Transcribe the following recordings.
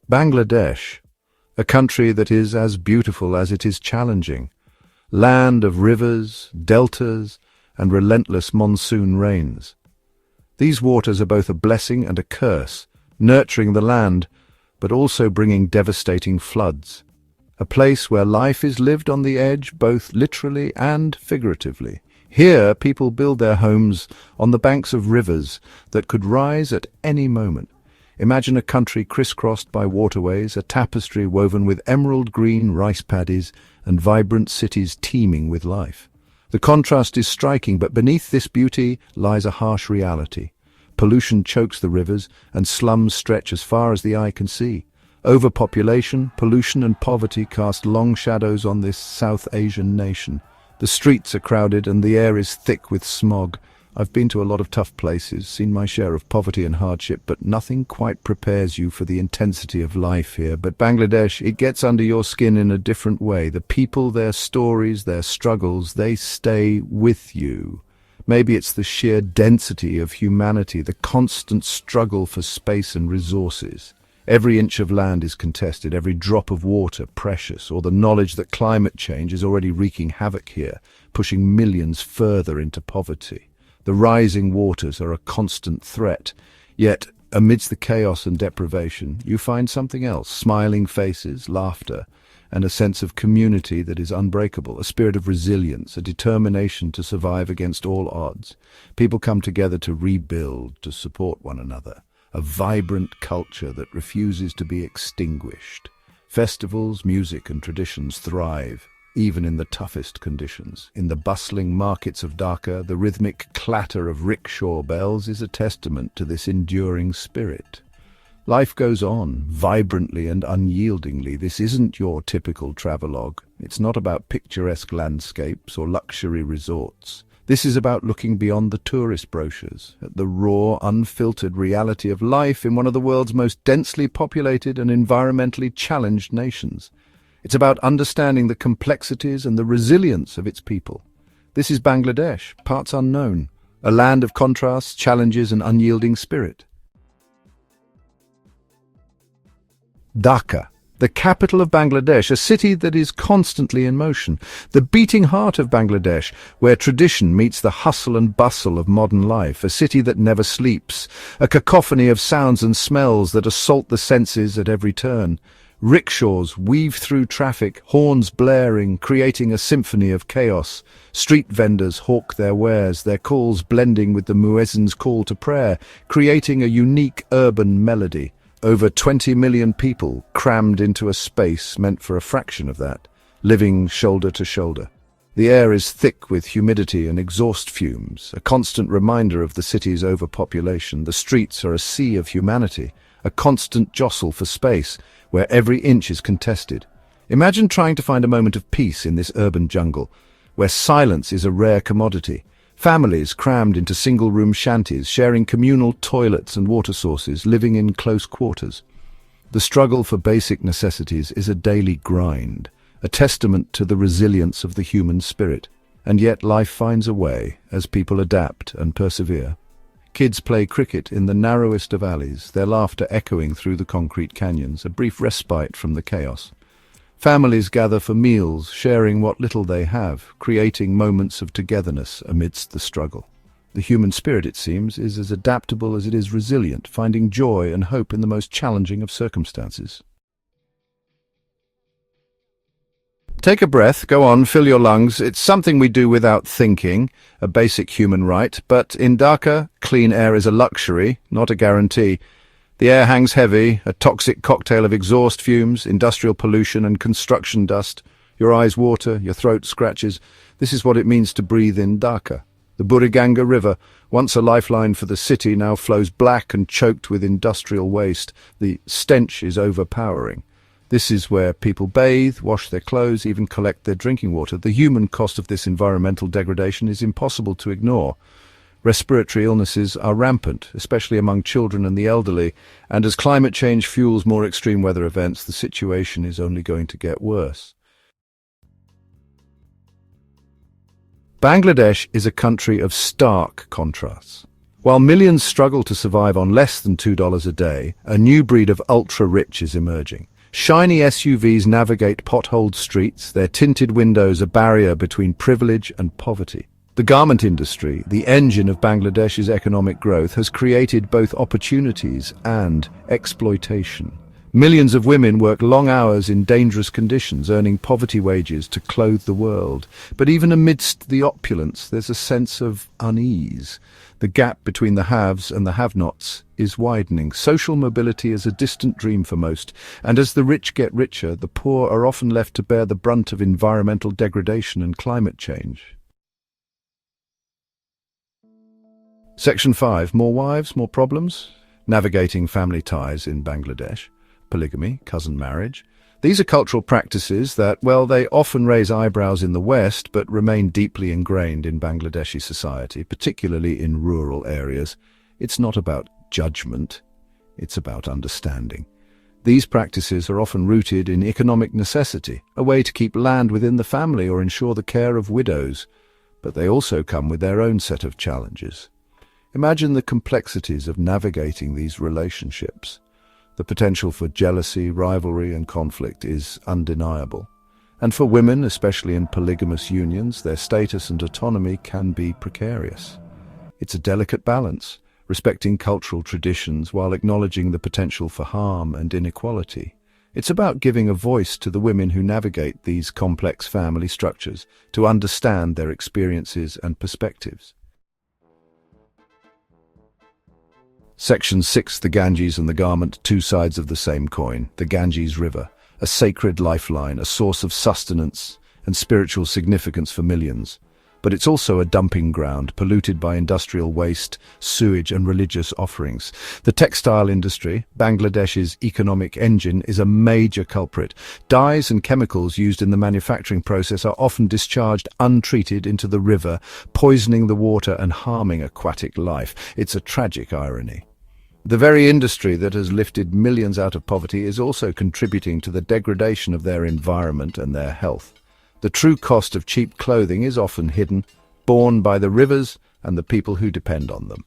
Bangladesh, a country that is as beautiful as it is challenging, land of rivers, deltas, and relentless monsoon rains. These waters are both a blessing and a curse, nurturing the land, but also bringing devastating floods. A place where life is lived on the edge, both literally and figuratively. Here, people build their homes on the banks of rivers that could rise at any moment. Imagine a country crisscrossed by waterways, a tapestry woven with emerald green rice paddies, and vibrant cities teeming with life. The contrast is striking, but beneath this beauty lies a harsh reality. Pollution chokes the rivers, and slums stretch as far as the eye can see. Overpopulation, pollution and poverty cast long shadows on this South Asian nation. The streets are crowded and the air is thick with smog. I've been to a lot of tough places, seen my share of poverty and hardship, but nothing quite prepares you for the intensity of life here. But Bangladesh, it gets under your skin in a different way. The people, their stories, their struggles, they stay with you. Maybe it's the sheer density of humanity, the constant struggle for space and resources. Every inch of land is contested, every drop of water precious, or the knowledge that climate change is already wreaking havoc here, pushing millions further into poverty. The rising waters are a constant threat, yet amidst the chaos and deprivation, you find something else: smiling faces, laughter, and a sense of community that is unbreakable, a spirit of resilience, a determination to survive against all odds. People come together to rebuild, to support one another. A vibrant culture that refuses to be extinguished. Festivals, music and traditions thrive, even in the toughest conditions. In the bustling markets of Dhaka, the rhythmic clatter of rickshaw bells is a testament to this enduring spirit. Life goes on, vibrantly and unyieldingly. This isn't your typical travelogue. It's not about picturesque landscapes or luxury resorts. This is about looking beyond the tourist brochures, at the raw, unfiltered reality of life in one of the world's most densely populated and environmentally challenged nations. It's about understanding the complexities and the resilience of its people. This is Bangladesh, parts unknown, a land of contrasts, challenges and unyielding spirit. Dhaka, the capital of Bangladesh, a city that is constantly in motion, the beating heart of Bangladesh, where tradition meets the hustle and bustle of modern life, a city that never sleeps, a cacophony of sounds and smells that assault the senses at every turn. Rickshaws weave through traffic, horns blaring, creating a symphony of chaos. Street vendors hawk their wares, their calls blending with the muezzin's call to prayer, creating a unique urban melody. Over 20 million people crammed into a space meant for a fraction of that, living shoulder to shoulder. The air is thick with humidity and exhaust fumes, a constant reminder of the city's overpopulation. The streets are a sea of humanity, a constant jostle for space, where every inch is contested. Imagine trying to find a moment of peace in this urban jungle, where silence is a rare commodity. Families crammed into single-room shanties, sharing communal toilets and water sources, living in close quarters. The struggle for basic necessities is a daily grind, a testament to the resilience of the human spirit. And yet life finds a way as people adapt and persevere. Kids play cricket in the narrowest of alleys, their laughter echoing through the concrete canyons, a brief respite from the chaos. Families gather for meals, sharing what little they have, creating moments of togetherness amidst the struggle. The human spirit, it seems, is as adaptable as it is resilient, finding joy and hope in the most challenging of circumstances. Take a breath, go on, fill your lungs. It's something we do without thinking, a basic human right, but in Dhaka, clean air is a luxury, not a guarantee. The air hangs heavy, a toxic cocktail of exhaust fumes, industrial pollution and construction dust. Your eyes water, your throat scratches. This is what it means to breathe in Dhaka. The Buriganga River, once a lifeline for the city, now flows black and choked with industrial waste. The stench is overpowering. This is where people bathe, wash their clothes, even collect their drinking water. The human cost of this environmental degradation is impossible to ignore. Respiratory illnesses are rampant, especially among children and the elderly, and as climate change fuels more extreme weather events, the situation is only going to get worse. Bangladesh is a country of stark contrasts. While millions struggle to survive on less than $2 a day, a new breed of ultra-rich is emerging. Shiny SUVs navigate potholed streets, their tinted windows a barrier between privilege and poverty. The garment industry, the engine of Bangladesh's economic growth, has created both opportunities and exploitation. Millions of women work long hours in dangerous conditions, earning poverty wages to clothe the world. But even amidst the opulence, there's a sense of unease. The gap between the haves and the have-nots is widening. Social mobility is a distant dream for most, and as the rich get richer, the poor are often left to bear the brunt of environmental degradation and climate change. Section 5. More wives, more problems? Navigating family ties in Bangladesh. Polygamy, cousin marriage. These are cultural practices that, well, they often raise eyebrows in the West, but remain deeply ingrained in Bangladeshi society, particularly in rural areas. It's not about judgment, it's about understanding. These practices are often rooted in economic necessity, a way to keep land within the family or ensure the care of widows. But they also come with their own set of challenges. Imagine the complexities of navigating these relationships. The potential for jealousy, rivalry, and conflict is undeniable. And for women, especially in polygamous unions, their status and autonomy can be precarious. It's a delicate balance, respecting cultural traditions while acknowledging the potential for harm and inequality. It's about giving a voice to the women who navigate these complex family structures, to understand their experiences and perspectives. Section 6. The Ganges and the garment, two sides of the same coin. The Ganges River, a sacred lifeline, a source of sustenance and spiritual significance for millions. But it's also a dumping ground, polluted by industrial waste, sewage and religious offerings. The textile industry, Bangladesh's economic engine, is a major culprit. Dyes and chemicals used in the manufacturing process are often discharged untreated into the river, poisoning the water and harming aquatic life. It's a tragic irony. The very industry that has lifted millions out of poverty is also contributing to the degradation of their environment and their health. The true cost of cheap clothing is often hidden, borne by the rivers and the people who depend on them.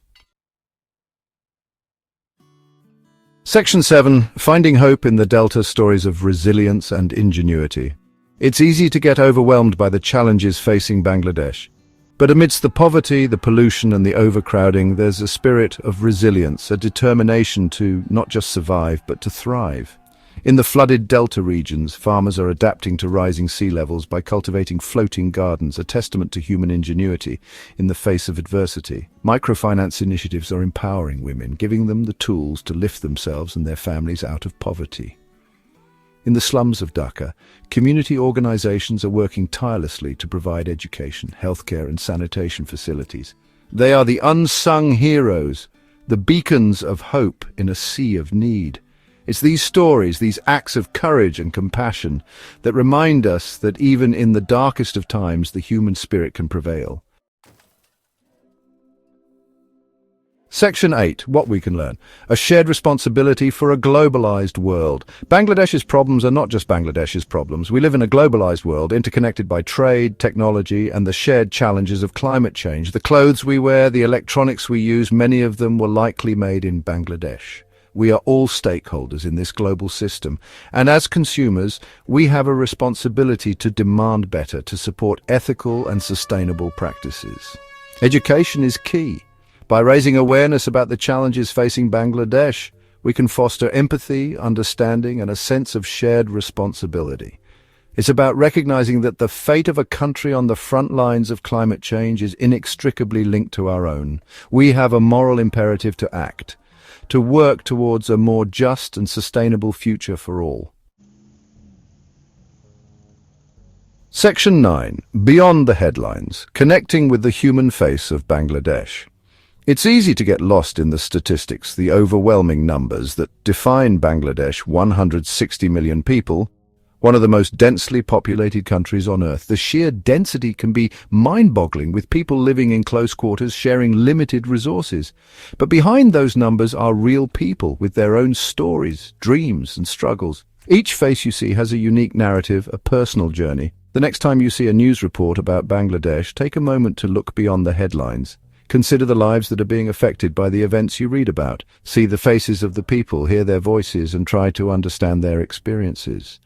Section 7. Finding hope in the Delta, stories of resilience and ingenuity. It's easy to get overwhelmed by the challenges facing Bangladesh. But amidst the poverty, the pollution and the overcrowding, there's a spirit of resilience, a determination to not just survive, but to thrive. In the flooded delta regions, farmers are adapting to rising sea levels by cultivating floating gardens, a testament to human ingenuity in the face of adversity. Microfinance initiatives are empowering women, giving them the tools to lift themselves and their families out of poverty. In the slums of Dhaka, community organizations are working tirelessly to provide education, healthcare and sanitation facilities. They are the unsung heroes, the beacons of hope in a sea of need. It's these stories, these acts of courage and compassion, that remind us that even in the darkest of times, the human spirit can prevail. Section 8. What we can learn. A shared responsibility for a globalized world. Bangladesh's problems are not just Bangladesh's problems. We live in a globalized world, interconnected by trade, technology, and the shared challenges of climate change. The clothes we wear, the electronics we use, many of them were likely made in Bangladesh. We are all stakeholders in this global system, and as consumers, we have a responsibility to demand better, to support ethical and sustainable practices. Education is key. By raising awareness about the challenges facing Bangladesh, we can foster empathy, understanding, and a sense of shared responsibility. It's about recognizing that the fate of a country on the front lines of climate change is inextricably linked to our own. We have a moral imperative to act, to work towards a more just and sustainable future for all. Section 9. Beyond the headlines, connecting with the human face of Bangladesh. It's easy to get lost in the statistics, the overwhelming numbers that define Bangladesh, 160 million people, one of the most densely populated countries on Earth. The sheer density can be mind-boggling, with people living in close quarters, sharing limited resources. But behind those numbers are real people with their own stories, dreams, and struggles. Each face you see has a unique narrative, a personal journey. The next time you see a news report about Bangladesh, take a moment to look beyond the headlines. Consider the lives that are being affected by the events you read about. See the faces of the people, hear their voices, and try to understand their experiences.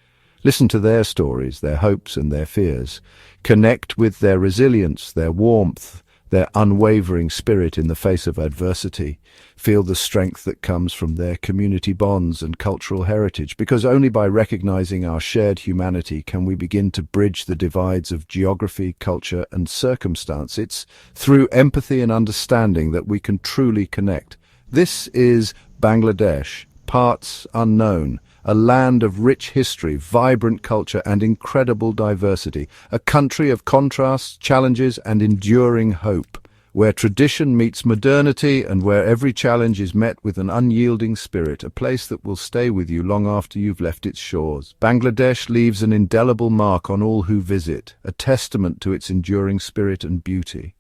Listen to their stories, their hopes and their fears. Connect with their resilience, their warmth, their unwavering spirit in the face of adversity. Feel the strength that comes from their community bonds and cultural heritage, because only by recognizing our shared humanity can we begin to bridge the divides of geography, culture, and circumstance. It's through empathy and understanding that we can truly connect. This is Bangladesh, parts unknown, a land of rich history, vibrant culture, and incredible diversity, a country of contrasts, challenges, and enduring hope, where tradition meets modernity and where every challenge is met with an unyielding spirit, a place that will stay with you long after you've left its shores. Bangladesh leaves an indelible mark on all who visit, a testament to its enduring spirit and beauty.